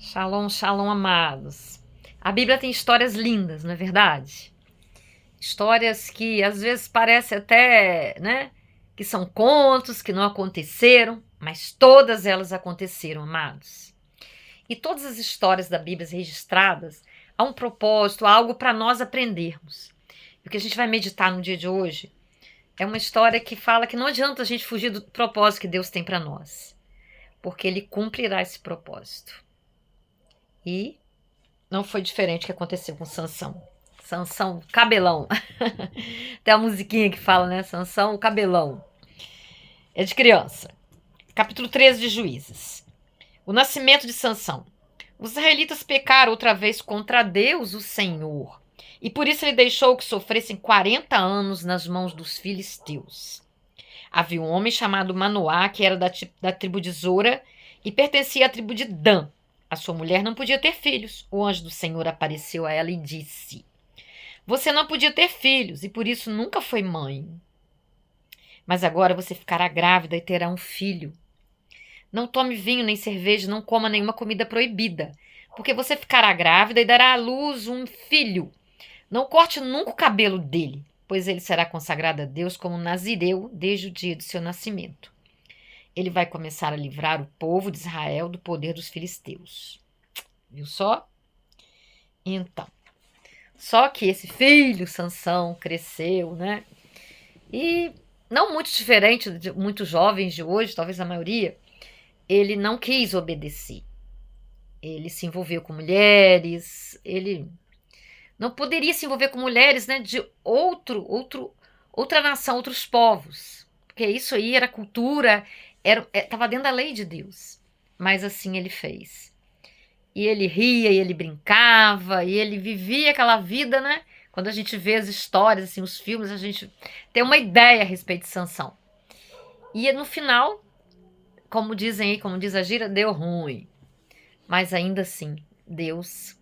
Shalom, shalom, amados. A Bíblia tem histórias lindas, não é verdade? Histórias que às vezes parece até, né, que são contos que não aconteceram, mas todas elas aconteceram, amados. E todas as histórias da Bíblia registradas há um propósito, há algo para nós aprendermos. E o que a gente vai meditar no dia de hoje é uma história que fala que não adianta a gente fugir do propósito que Deus tem para nós, porque Ele cumprirá esse propósito. E não foi diferente do que aconteceu com Sansão. Sansão, cabelão. Tem a musiquinha que fala, né? Sansão, o cabelão. É de criança. Capítulo 13 de Juízes. O nascimento de Sansão. Os israelitas pecaram outra vez contra Deus, o Senhor, e por isso ele deixou que sofressem 40 anos nas mãos dos filisteus. Havia um homem chamado Manoá, que era da tribo de Zora e pertencia à tribo de Dan. A sua mulher não podia ter filhos. O anjo do Senhor apareceu a ela e disse: Você não podia ter filhos e por isso nunca foi mãe. Mas agora você ficará grávida e terá um filho. Não tome vinho nem cerveja, não coma nenhuma comida proibida, porque você ficará grávida e dará à luz um filho. Não corte nunca o cabelo dele, pois ele será consagrado a Deus como nazireu desde o dia de seu nascimento. Ele vai começar a livrar o povo de Israel do poder dos filisteus. Viu só? Então, só que esse filho, Sansão, cresceu, né? E não muito diferente de muitos jovens de hoje, talvez a maioria, ele não quis obedecer. Ele se envolveu com mulheres, ele não poderia se envolver com mulheres, né, de outra nação, outros povos, porque isso aí era cultura, estava dentro da lei de Deus. Mas assim ele fez. E ele ria, e ele brincava, e ele vivia aquela vida, né? Quando a gente vê as histórias, assim, os filmes, a gente tem uma ideia a respeito de Sansão. E no final, como dizem aí, como diz a gira, deu ruim. Mas ainda assim, Deus,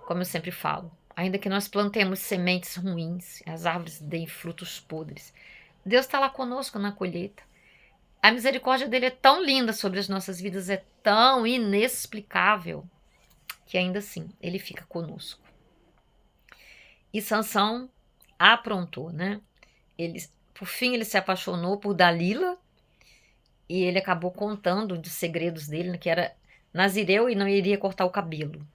como eu sempre falo, ainda que nós plantemos sementes ruins, as árvores deem frutos podres, Deus está lá conosco na colheita. A misericórdia dele é tão linda sobre as nossas vidas, é tão inexplicável, que ainda assim ele fica conosco. E Sansão aprontou, né? Por fim, ele se apaixonou por Dalila e ele acabou contando dos segredos dele, né, que era nazireu e não iria cortar o cabelo.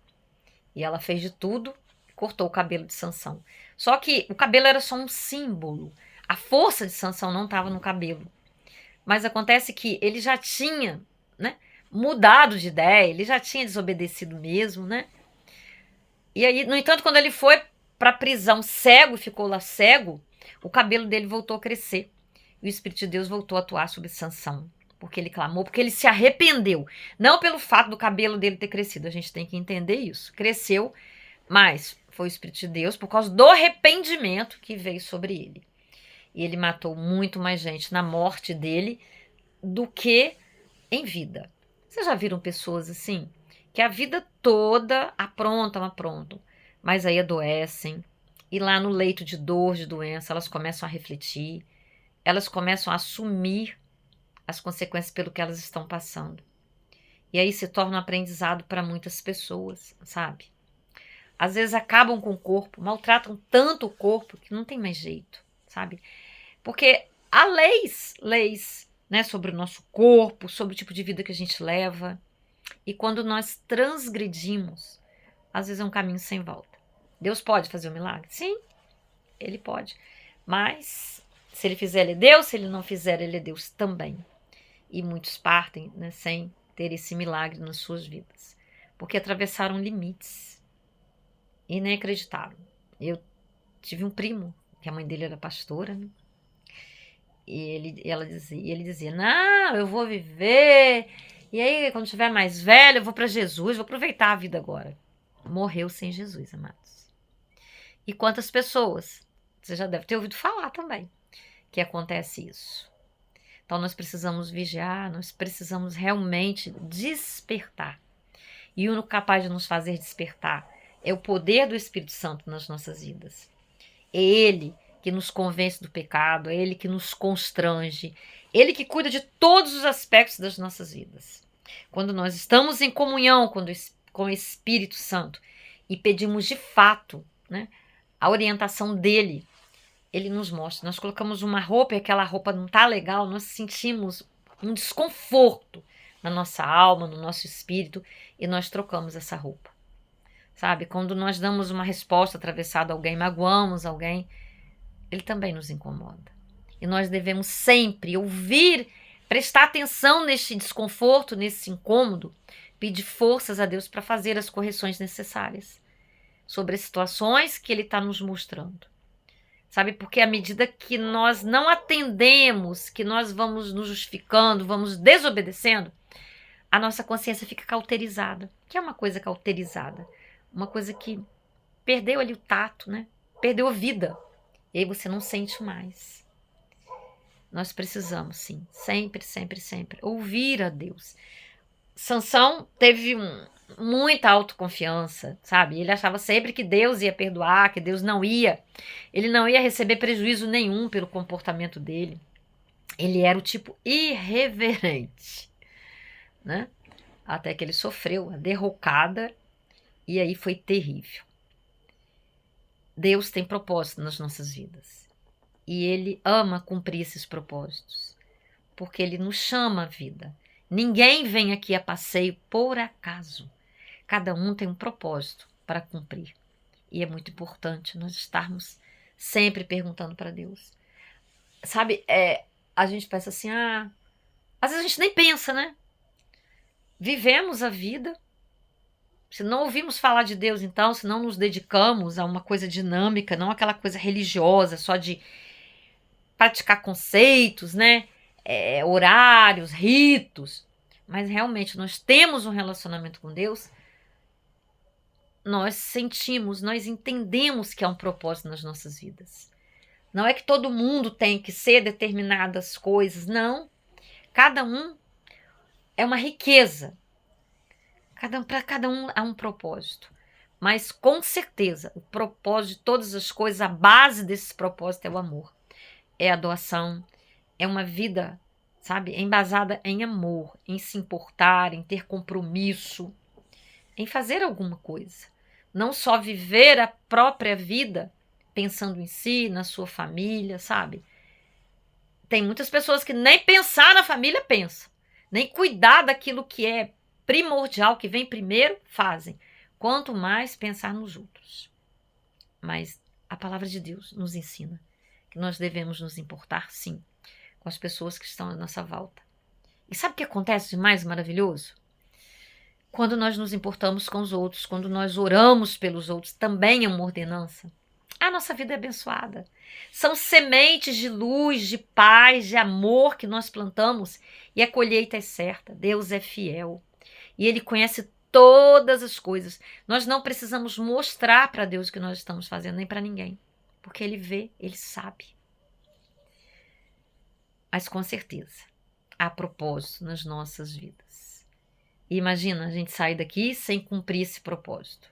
E ela fez de tudo, cortou o cabelo de Sansão. Só que o cabelo era só um símbolo. A força de Sansão não estava no cabelo. Mas acontece que ele já tinha, né, mudado de ideia, ele já tinha desobedecido mesmo, né? E aí, no entanto, quando ele foi para a prisão cego, ficou lá cego, o cabelo dele voltou a crescer. E o Espírito de Deus voltou a atuar sobre Sansão, porque ele clamou, porque ele se arrependeu. Não pelo fato do cabelo dele ter crescido, a gente tem que entender isso. Cresceu, mas foi o Espírito de Deus por causa do arrependimento que veio sobre ele. E ele matou muito mais gente na morte dele do que em vida. Vocês já viram pessoas assim? Que a vida toda aprontam, mas aí adoecem. E lá no leito de dor, de doença, elas começam a refletir, elas começam a assumir as consequências pelo que elas estão passando. E aí se torna um aprendizado para muitas pessoas, sabe? Às vezes acabam com o corpo, maltratam tanto o corpo que não tem mais jeito, sabe? Porque há leis, né, sobre o nosso corpo, sobre o tipo de vida que a gente leva. E quando nós transgredimos, às vezes é um caminho sem volta. Deus pode fazer um milagre? Sim, ele pode. Mas se ele fizer, ele é Deus. Se ele não fizer, ele é Deus também. E muitos partem, né, sem ter esse milagre nas suas vidas. Porque atravessaram limites e nem acreditaram. Eu tive um primo, que a mãe dele era pastora, né? E ele dizia, não, eu vou viver. E aí, quando estiver mais velho, eu vou para Jesus, vou aproveitar a vida agora. Morreu sem Jesus, amados. E quantas pessoas? Você já deve ter ouvido falar também que acontece isso. Então, nós precisamos vigiar, nós precisamos realmente despertar. E o único capaz de nos fazer despertar é o poder do Espírito Santo nas nossas vidas. É Ele que nos convence do pecado, é Ele que nos constrange, Ele que cuida de todos os aspectos das nossas vidas. Quando nós estamos em comunhão com com o Espírito Santo e pedimos de fato, né, a orientação dele, ele nos mostra. Nós colocamos uma roupa e aquela roupa não está legal, nós sentimos um desconforto na nossa alma, no nosso espírito, e nós trocamos essa roupa. Sabe? Quando nós damos uma resposta atravessada a alguém, magoamos alguém, ele também nos incomoda. E nós devemos sempre ouvir, prestar atenção neste desconforto, nesse incômodo, pedir forças a Deus para fazer as correções necessárias sobre as situações que ele está nos mostrando. Sabe? Porque à medida que nós não atendemos, que nós vamos nos justificando, vamos desobedecendo, a nossa consciência fica cauterizada. O que é uma coisa cauterizada? Uma coisa que perdeu ali o tato, né? Perdeu a vida. E aí você não sente mais. Nós precisamos, sim, sempre, sempre, sempre ouvir a Deus. Sansão teve muita autoconfiança, sabe? Ele achava sempre que Deus ia perdoar, que Deus não ia. Ele não ia receber prejuízo nenhum pelo comportamento dele. Ele era o tipo irreverente, né? Até que ele sofreu a derrocada e aí foi terrível. Deus tem propósito nas nossas vidas e Ele ama cumprir esses propósitos, porque Ele nos chama à vida. Ninguém vem aqui a passeio por acaso. Cada um tem um propósito para cumprir. E é muito importante nós estarmos sempre perguntando para Deus. Sabe, a gente pensa assim, às vezes a gente nem pensa, né? Vivemos a vida. Se não ouvimos falar de Deus, então, se não nos dedicamos a uma coisa dinâmica, não aquela coisa religiosa, só de praticar conceitos, né? Horários, ritos, mas realmente nós temos um relacionamento com Deus, nós sentimos, nós entendemos que há um propósito nas nossas vidas. Não é que todo mundo tem que ser determinadas coisas, não. Cada um é uma riqueza. Para cada um há um propósito. Mas com certeza, o propósito de todas as coisas, a base desse propósito é o amor. É a doação, é uma vida, sabe, embasada em amor, em se importar, em ter compromisso, em fazer alguma coisa. Não só viver a própria vida pensando em si, na sua família, sabe? Tem muitas pessoas que nem pensar na família pensam, nem cuidar daquilo que é primordial, que vem primeiro, fazem. Quanto mais pensar nos outros. Mas a palavra de Deus nos ensina que nós devemos nos importar, sim, com as pessoas que estão à nossa volta. E sabe o que acontece de mais maravilhoso? Quando nós nos importamos com os outros, quando nós oramos pelos outros, também é uma ordenança. A nossa vida é abençoada. São sementes de luz, de paz, de amor que nós plantamos e a colheita é certa. Deus é fiel e Ele conhece todas as coisas. Nós não precisamos mostrar para Deus o que nós estamos fazendo, nem para ninguém, porque Ele vê, Ele sabe. Mas com certeza, há propósito nas nossas vidas. E imagina a gente sair daqui sem cumprir esse propósito.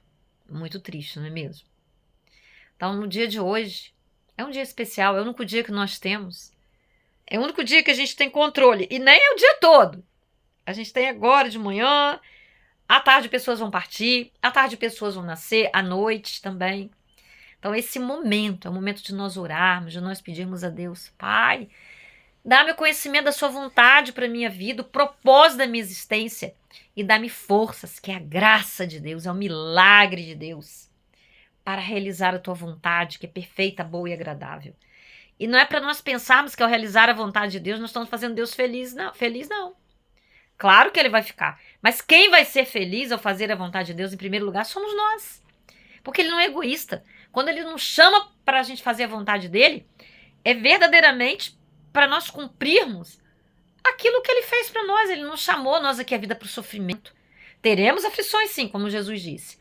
Muito triste, não é mesmo? Então, no dia de hoje, é um dia especial, é o único dia que nós temos. É o único dia que a gente tem controle. E nem é o dia todo. A gente tem agora de manhã, à tarde pessoas vão partir, à tarde pessoas vão nascer, à noite também. Então, esse momento é o momento de nós orarmos, de nós pedirmos a Deus, Pai, dá-me o conhecimento da sua vontade para a minha vida, o propósito da minha existência e dá-me forças, que é a graça de Deus, é o milagre de Deus, para realizar a tua vontade, que é perfeita, boa e agradável. E não é para nós pensarmos que ao realizar a vontade de Deus, nós estamos fazendo Deus feliz, não. Feliz não. Claro que Ele vai ficar. Mas quem vai ser feliz ao fazer a vontade de Deus, em primeiro lugar, somos nós. Porque Ele não é egoísta. Quando Ele nos chama para a gente fazer a vontade dEle, é verdadeiramente para nós cumprirmos aquilo que Ele fez para nós. Ele nos chamou, nós aqui, a vida para o sofrimento. Teremos aflições, sim, como Jesus disse.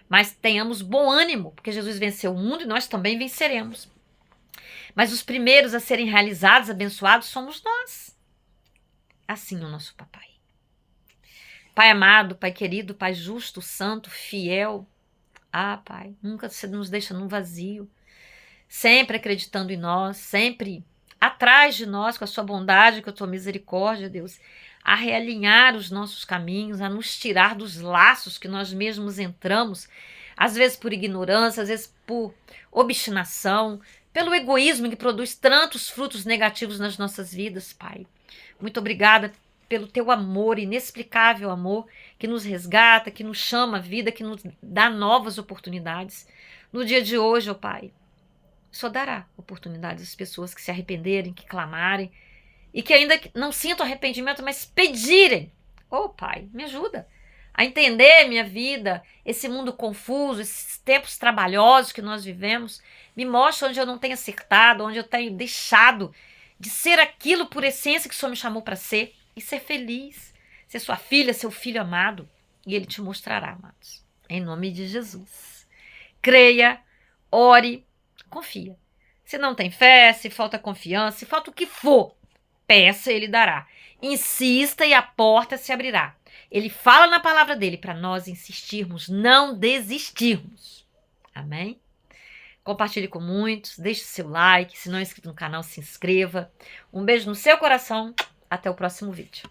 Mas tenhamos bom ânimo, porque Jesus venceu o mundo e nós também venceremos. Mas os primeiros a serem realizados, abençoados, somos nós. Assim o nosso papai. Pai amado, Pai querido, Pai justo, santo, fiel. Pai, nunca você nos deixa num vazio. Sempre acreditando em nós, sempre atrás de nós com a sua bondade, com a tua misericórdia, Deus. a realinhar os nossos caminhos, a nos tirar dos laços que nós mesmos entramos, às vezes por ignorância, às vezes por obstinação, pelo egoísmo que produz tantos frutos negativos nas nossas vidas, Pai. Muito obrigada pelo teu amor, inexplicável amor, que nos resgata, que nos chama à vida, que nos dá novas oportunidades. No dia de hoje, ó Pai, só dará oportunidades às pessoas que se arrependerem, que clamarem, e que ainda não sintam arrependimento, mas pedirem. Ô Pai, me ajuda a entender minha vida, esse mundo confuso, esses tempos trabalhosos que nós vivemos. Me mostra onde eu não tenho acertado, onde eu tenho deixado de ser aquilo por essência que o Senhor me chamou para ser, e ser feliz, ser sua filha, seu filho amado, e Ele te mostrará, amados. Em nome de Jesus. Creia, ore, confia. Se não tem fé, se falta confiança, se falta o que for, peça, Ele dará. Insista e a porta se abrirá. Ele fala na palavra dele para nós insistirmos, não desistirmos. Amém? Compartilhe com muitos, deixe seu like, se não é inscrito no canal, se inscreva. Um beijo no seu coração, até o próximo vídeo.